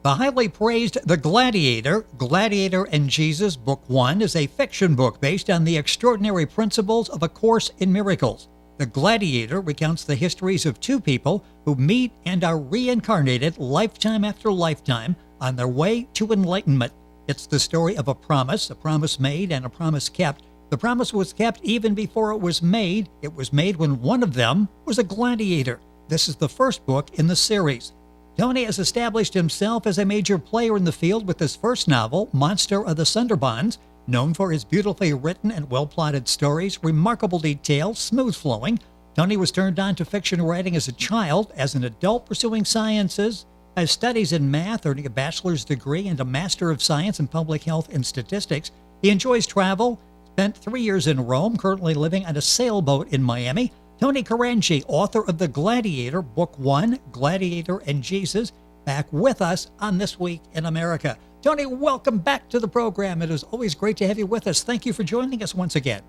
The highly praised The Gladiator, Gladiator and Jesus, Book 1, is a fiction book based on the extraordinary principles of A Course in Miracles. The Gladiator recounts the histories of two people who meet and are reincarnated lifetime after lifetime on their way to enlightenment. It's the story of a promise made and a promise kept. The promise was kept even before it was made. It was made when one of them was a gladiator. This is the first book in the series. Tony has established himself as a major player in the field with his first novel, Monster of the Sunderbans. Known for his beautifully written and well-plotted stories, remarkable detail, smooth flowing, Tony was turned on to fiction writing as a child. As an adult pursuing sciences, has studies in math, earning a bachelor's degree and a Master of Science in Public Health and Statistics. He enjoys travel, spent 3 years in Rome, currently living on a sailboat in Miami. Tony Carangi, author of The Gladiator, Book 1, Gladiator and Jesus, back with us on This Week in America. Tony, welcome back to the program. It is always great to have you with us. Thank you for joining us once again.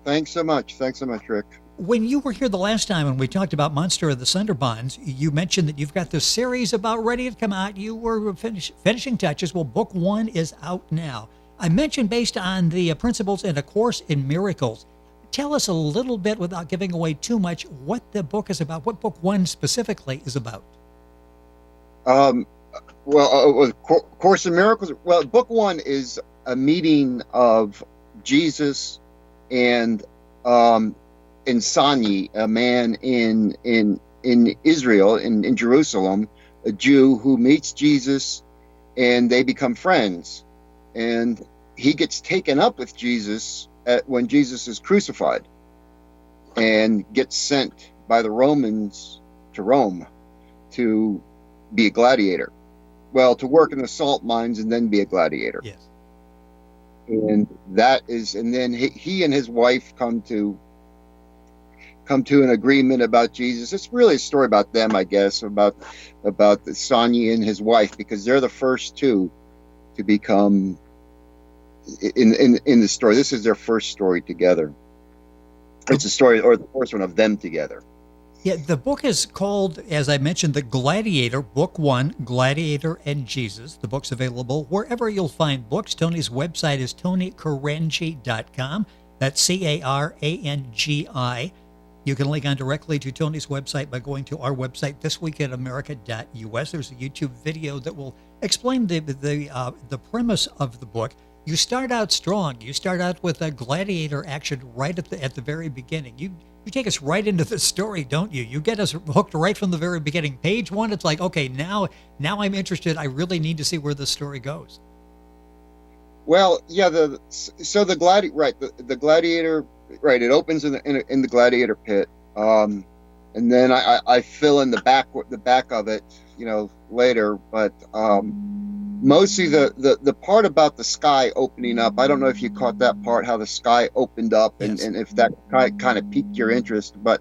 Thanks so much. Thanks so much, Rick. When you were here the last time and we talked about Monster of the Sunderbans, you mentioned that you've got this series about ready to come out. You were finishing touches. Well, Book 1 is out now. I mentioned based on the principles in A Course in Miracles. Tell us a little bit, without giving away too much, what the book is about, what Book 1 specifically is about. Course in Miracles. Well, Book 1 is a meeting of Jesus and Sanyi, a man in Israel, in Jerusalem, a Jew who meets Jesus, and they become friends. And he gets taken up with Jesus when Jesus is crucified, and gets sent by the Romans to Rome to be a gladiator. Well, to work in the salt mines and then be a gladiator. Yes. And then he and his wife come to an agreement about Jesus. It's really a story about them, I guess, about the Sanyi and his wife, because they're the first two to become in the story. This is their first story together. It's a story, or the first one of them together. Yeah, the book is called, as I mentioned, The Gladiator, Book 1, Gladiator and Jesus. The book's available wherever you'll find books. Tony's website is tonycarangi.com. That's Carangi. You can link on directly to Tony's website by going to our website, thisweekinamerica.us. There's a YouTube video that will explain the premise of the book. You start out strong. You start out with a gladiator action right at the very beginning. You take us right into the story, don't you? You get us hooked right from the very beginning. Page 1, it's like, okay, now I'm interested. I really need to see where the story goes. Well, yeah. The gladiator, right? It opens in the gladiator pit, and then I fill in the back of it, later. But mostly the part about the sky opening up. I don't know if you caught that part, how the sky opened up, Yes. and if that kind of piqued your interest. But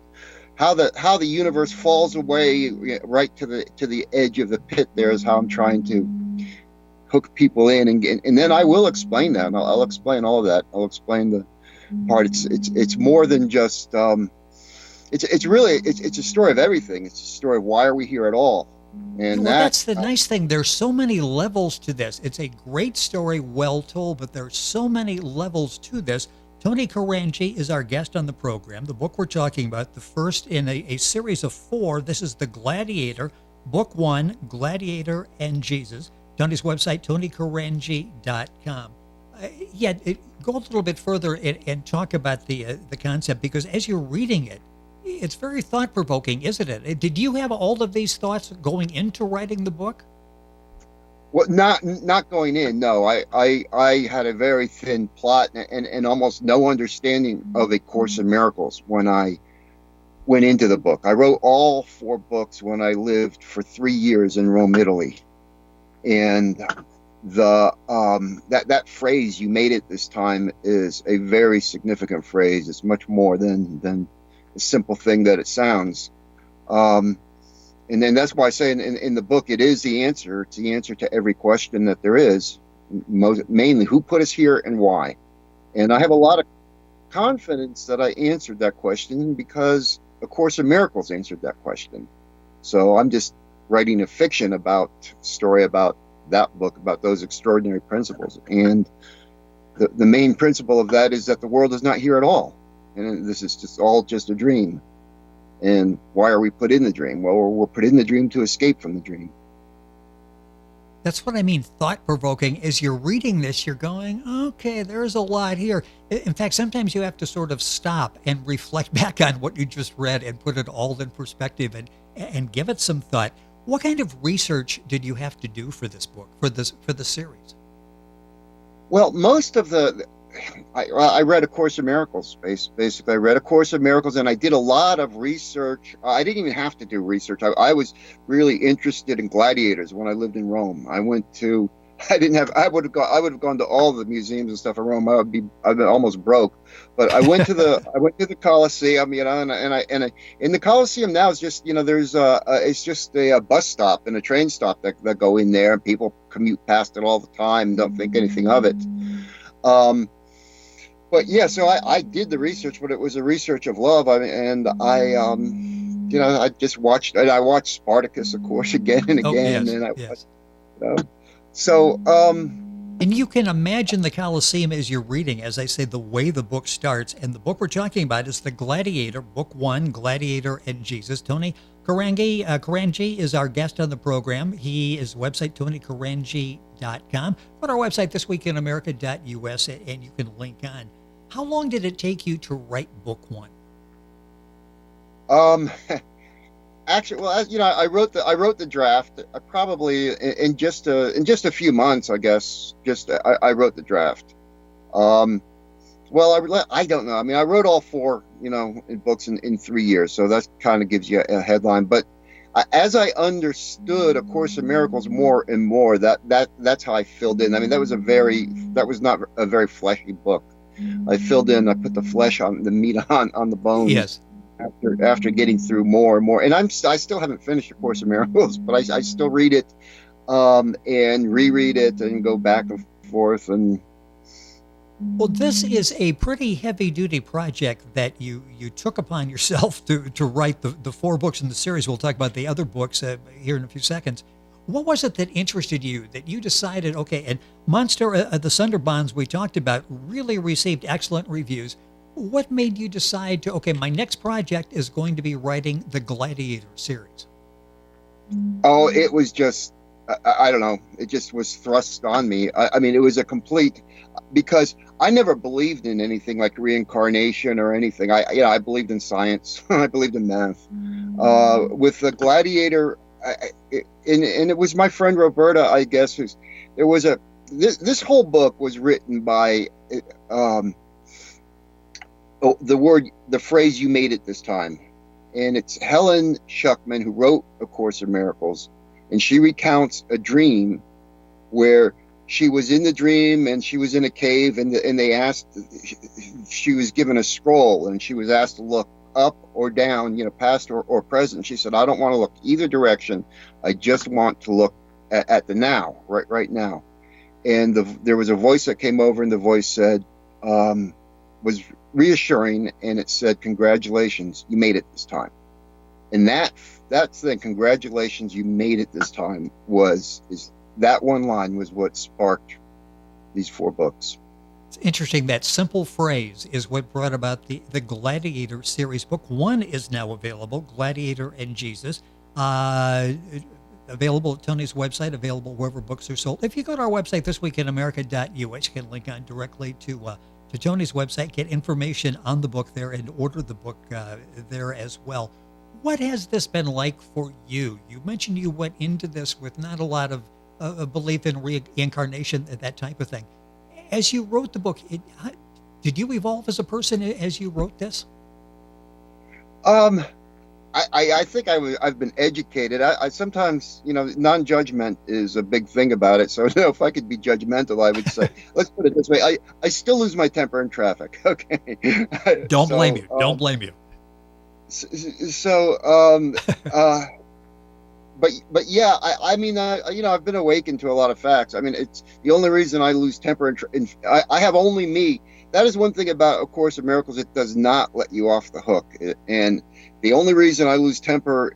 how the universe falls away right to the edge of the pit there is how I'm trying to hook people in, and then I will explain that. I'll explain all of that. I'll explain the part. It's more than just it's a story of everything. It's a story of why are we here at all. And that's the nice thing. There's so many levels to this. It's a great story, well told, but there's so many levels to this. Tony Carangi is our guest on the program. The book we're talking about, the first in a series of 4. This is The Gladiator, Book 1, Gladiator and Jesus. Tony's website, tonycarangi.com. Go a little bit further and talk about the concept, because as you're reading it, it's very thought-provoking, isn't it? Did you have all of these thoughts going into writing the book? Well, not going in. No, I had a very thin plot and almost no understanding of A Course in Miracles when I went into the book. I wrote all 4 books when I lived for 3 years in Rome, Italy, and that phrase "you made it this time" is a very significant phrase. It's much more than the simple thing that it sounds. And then that's why I say in the book, it is the answer. It's the answer to every question that there is. Mainly, who put us here and why? And I have a lot of confidence that I answered that question because A Course in Miracles answered that question. So I'm just writing a fiction story about that book, about those extraordinary principles. And the main principle of that is that the world is not here at all, and this is just a dream. And why are we put in the dream? Well, we're put in the dream to escape from the dream. That's what I mean, thought-provoking. As you're reading this, you're going, okay, there's a lot here. In fact, sometimes you have to sort of stop and reflect back on what you just read and put it all in perspective and give it some thought. What kind of research did you have to do for this book, for the series? Well, most of I read A Course in Miracles. Basically, I read A Course in Miracles, and I did a lot of research. I didn't even have to do research. I was really interested in gladiators when I lived in Rome. I would have gone to all the museums and stuff in Rome. I've been almost broke, but I went to the Colosseum, and in the Colosseum now it's just, it's just a bus stop and a train stop that go in there, and people commute past it all the time, don't think anything of it. But yeah, so I did the research, but it was a research of love. I just watched, and I watched Spartacus, of course, again and again. Yes. And you can imagine the Colosseum as you're reading, as I say, the way the book starts. And the book we're talking about is The Gladiator, Book 1, Gladiator and Jesus. Tony Carangi is our guest on the program. His website, TonyCarangi.com. Go to our website, thisweekinamerica.us, and you can link on. How long did it take you to write Book 1? Actually, well, I wrote the draft probably in just a few months, I guess. I wrote the draft. Well, I don't know. I mean, I wrote all four, in books in 3 years, so that kind of gives you a headline. But as I understood A Course in Miracles more and more, that's how I filled in. I mean, that was not a very fleshy book. I filled in. I put the flesh on the meat on the bones. Yes. After getting through more and more, and I still haven't finished A Course in Miracles, but I still read it and reread it and go back and forth. And well, this is a pretty heavy-duty project that you took upon yourself to write the four books in the series. We'll talk about the other books here in a few seconds. What was it that interested you, that you decided, okay, and Monster, the Sunderbonds we talked about really received excellent reviews. What made you decide okay, my next project is going to be writing the Gladiator series? Oh, it was just, I don't know, it just was thrust on me. I mean, it was a complete, because I never believed in anything like reincarnation or anything. I believed in science. I believed in math. With the Gladiator, and it was my friend Roberta, I guess, this whole book was written by, the phrase "you made it this time," and it's Helen Schuckman who wrote A Course in Miracles, and she recounts a dream where she was in the dream and she was in a cave, and they asked, she was given a scroll and she was asked to look up or down, past or present. She said, "I don't want to look either direction. I just want to look at the now, right now." And there was a voice that came over, and the voice said, was reassuring, and it said, "Congratulations, you made it this time." And that's the "congratulations, you made it this time" that one line was what sparked these four books. It's interesting, that simple phrase is what brought about the Gladiator series. Book 1 is now available, Gladiator and Jesus. Available at Tony's website, available wherever books are sold. If you go to our website, thisweekinamerica.us, you can link on directly to Tony's website, get information on the book there, and order the book there as well. What has this been like for you? You mentioned you went into this with not a lot of belief in reincarnation, that type of thing. As you wrote the book, did you evolve as a person as you wrote this? I think I've been educated. I sometimes, non-judgment is a big thing about it. So if I could be judgmental, I would say, let's put it this way: I still lose my temper in traffic. Okay. Don't blame you. Don't blame you. But yeah, I mean, I've been awakened to a lot of facts. I mean, it's the only reason I lose temper, and I have only me that is one thing about A Course in Miracles. It does not let you off the hook. And the only reason I lose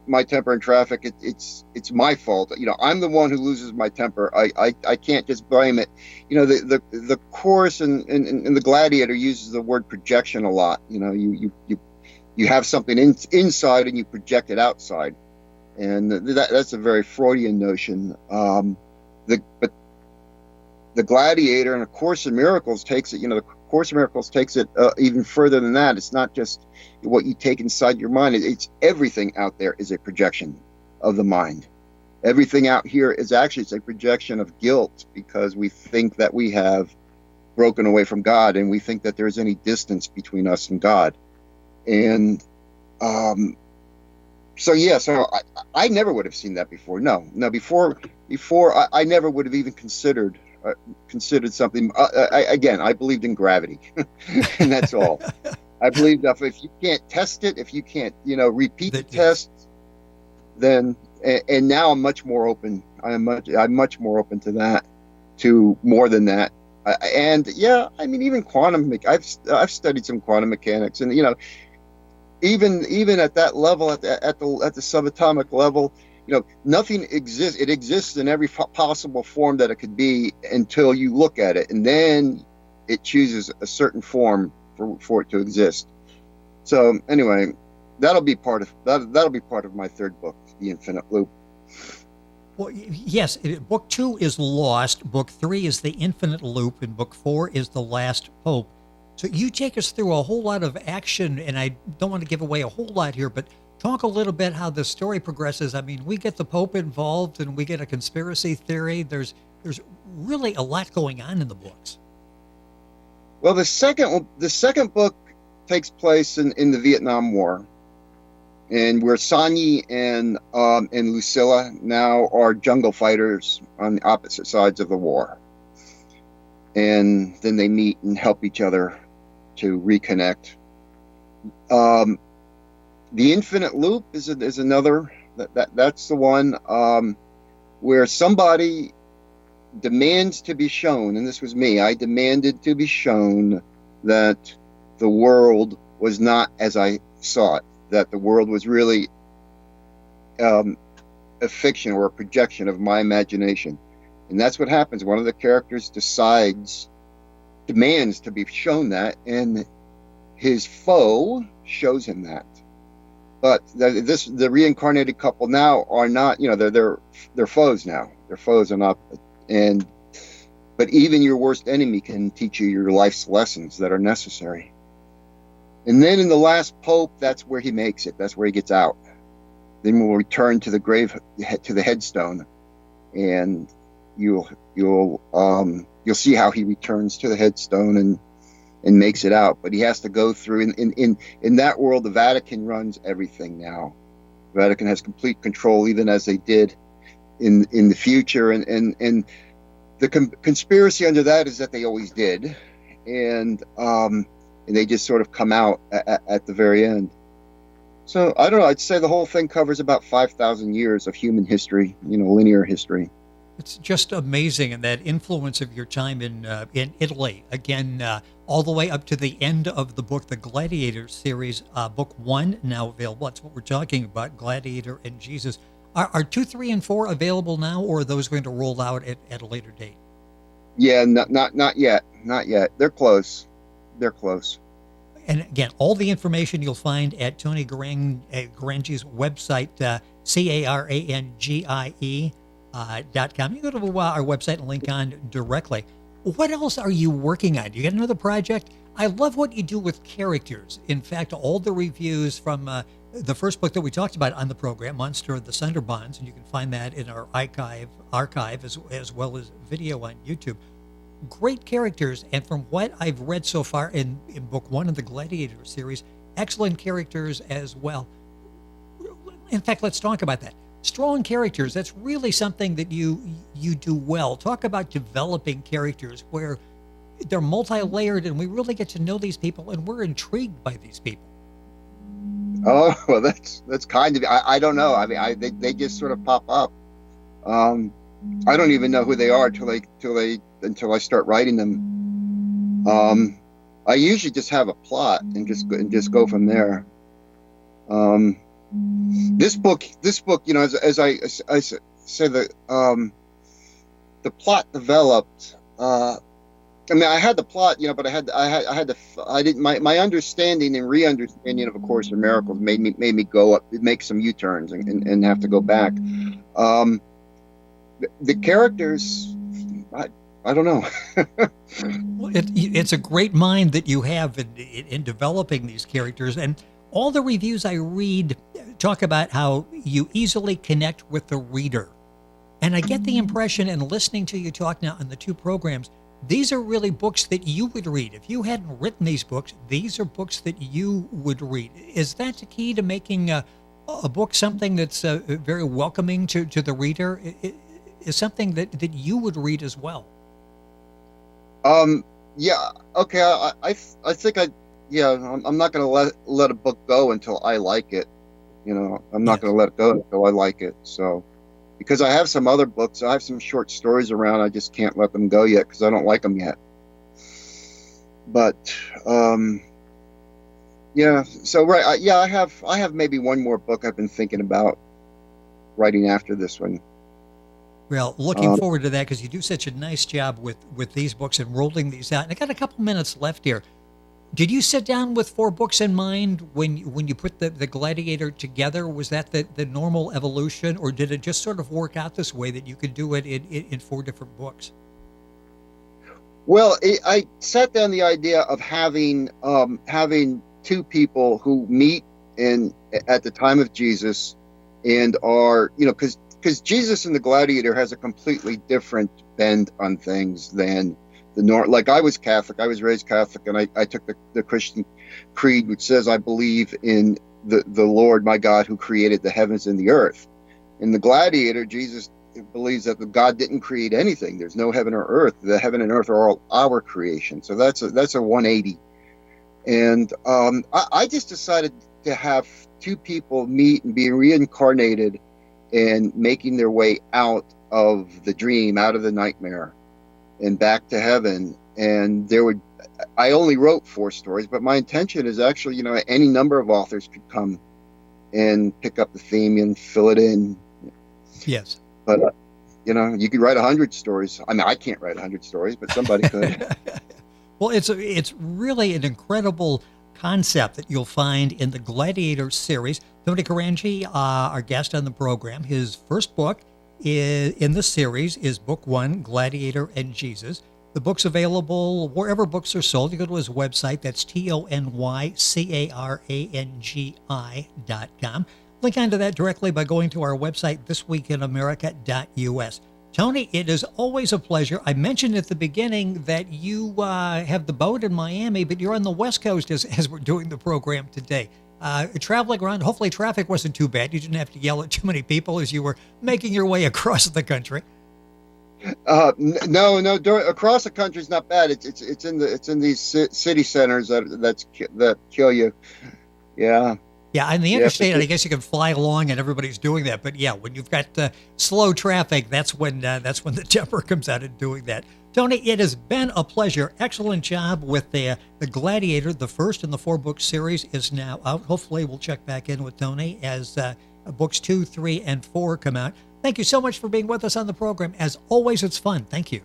my temper in traffic, it's my fault. I'm the one who loses my temper. I can't just blame it. The Course and the Gladiator uses the word projection a lot. You have something inside and you project it outside, and that's a very Freudian notion. But the Gladiator and A Course in Miracles takes it. The Course in Miracles takes it even further than that. It's not just what you take inside your mind. It's everything out there is a projection of the mind. Everything out here is actually a projection of guilt, because we think that we have broken away from God, and we think that there's any distance between us and God. And so I never would have seen that before. No, before I never would have even considered something. I believed in gravity, and that's all. I believed that if you can't test it, if you can't, repeat the test, then, and now I'm much more open. I'm much more open to that, to more than that. Even quantum. I've studied some quantum mechanics, and even at that level, at the subatomic level, nothing exists. It exists in every possible form that it could be until you look at it, and then it chooses a certain form for it to exist. So anyway, that'll be part of my third book, The Infinite Loop. Well, yes, book 2 is Lost, book 3 is The Infinite Loop, and book 4 is The Last Hope. So you take us through a whole lot of action, and I don't want to give away a whole lot here, but talk a little bit how the story progresses. I mean, we get the Pope involved, and we get a conspiracy theory. There's really a lot going on in the books. Well, the second book takes place in the Vietnam War, and where Sonny and Lucilla now are jungle fighters on the opposite sides of the war, and then they meet and help each other to reconnect. The Infinite Loop is another. That's the one where somebody demands to be shown, and this was me. I demanded to be shown that the world was not as I saw it, that the world was really a fiction or a projection of my imagination. And that's what happens. One of the characters demands to be shown that, and his foe shows him that. But the reincarnated couple now are not, they're foes now. They're foes are not, but even your worst enemy can teach you your life's lessons that are necessary. And then in The Last Pope, that's where he makes it. That's where he gets out. Then we'll return to the grave, to the headstone, and you'll see how he returns to the headstone and makes it out. But he has to go through in that world. The Vatican runs everything now. The Vatican has complete control, even as they did in the future. And the conspiracy under that is that they always did, and they just sort of come out at the very end. So I don't know. I'd say the whole thing covers about 5,000 years of human history, linear history. It's just amazing, and that influence of your time in Italy, again, all the way up to the end of the book, the Gladiator series, book 1 now available. That's what we're talking about, Gladiator and Jesus. Are 2, 3, and 4 available now, or are those going to roll out at a later date? Yeah, not yet. Not yet. They're close. And again, all the information you'll find at Tony Carangi's website, CARANGIE.com. You go to our website and link on directly. What else are you working on? You got another project? I love what you do with characters. In fact, all the reviews from the first book that we talked about on the program, Monster of the Sunderbonds, and you can find that in our archive as well as video on YouTube. Great characters, and from what I've read so far in book 1 of the Gladiator series, excellent characters as well. In fact, let's talk about that. Strong characters, that's really something that you do well. Talk about developing characters where they're multi-layered and we really get to know these people and we're intrigued by these people. Oh, well, that's kind of, I don't know. I mean, they just sort of pop up. I don't even know who they are until I start writing them. I usually just have a plot and just go from there. Um, this book, as I say, the plot developed. I mean, I had the plot, but I didn't. My understanding and re-understanding of A Course in Miracles made me go up, make some U-turns and have to go back. The characters, I don't know. Well, it's a great mind that you have in developing these characters, and all the reviews I read talk about how you easily connect with the reader. And I get the impression in listening to you talk now on the two programs, these are really books that you would read. If you hadn't written these books, these are books that you would read. Is that the key to making a book something that's very welcoming to the reader? Is something that you would read as well? Yeah, okay. I think I'm not going to let a book go until I like it. I'm not going to let it go until I like it. So, because I have some other books, I have some short stories around. I just can't let them go yet because I don't like them yet. But yeah. So right, I have maybe one more book I've been thinking about writing after this one. Well, looking forward to that because you do such a nice job with these books and rolling these out. And I got a couple minutes left here. Did you sit down with 4 books in mind when you put the Gladiator together? Was that the normal evolution, or did it just sort of work out this way that you could do it in 4 different books? Well, I sat down the idea of having 2 people who meet at the time of Jesus and are, because Jesus in the Gladiator has a completely different bend on things than the norm. Like, I was Catholic, I was raised Catholic, and I took the Christian creed, which says I believe in the Lord my God who created the heavens and the earth. In the Gladiator, Jesus believes that God didn't create anything. There's no heaven or earth. The heaven and earth are all our creation. So that's a 180. And I just decided to have 2 people meet and be reincarnated and making their way out of the dream, out of the nightmare, and back to heaven. And I only wrote 4 stories, but my intention is actually, any number of authors could come and pick up the theme and fill it in. Yes. But, you could write 100 stories. I mean, I can't write 100 stories, but somebody could. Well, it's really an incredible concept that you'll find in the Gladiator series. Tony Carangi, our guest on the program, his first book in the series is Book 1, Gladiator and Jesus. The book's available wherever books are sold. You go to his website. That's TonyCarangi.com. Link onto that directly by going to our website, thisweekinamerica.us. Tony, it is always a pleasure. I mentioned at the beginning that you have the boat in Miami, but you're on the West Coast as we're doing the program today. Traveling around, hopefully traffic wasn't too bad. You didn't have to yell at too many people as you were making your way across the country. No, across the country is not bad. It's in these city centers that kill you. Yeah. Yeah, on the interstate, I guess you can fly along and everybody's doing that. But yeah, when you've got slow traffic, that's when the temper comes out in doing that. Tony, it has been a pleasure. Excellent job with the Gladiator. The first in the 4-book series is now out. Hopefully, we'll check back in with Tony as books 2, 3, and 4 come out. Thank you so much for being with us on the program. As always, it's fun. Thank you.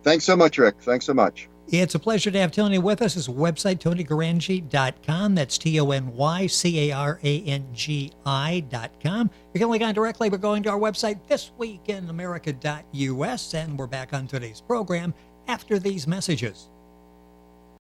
Thanks so much, Rick. Thanks so much. It's a pleasure to have Tony with us. His website, TonyCarangi.com. That's TonyCarangi.com. You can link on directly by going to our website, thisweekinamerica.us. And we're back on today's program after these messages.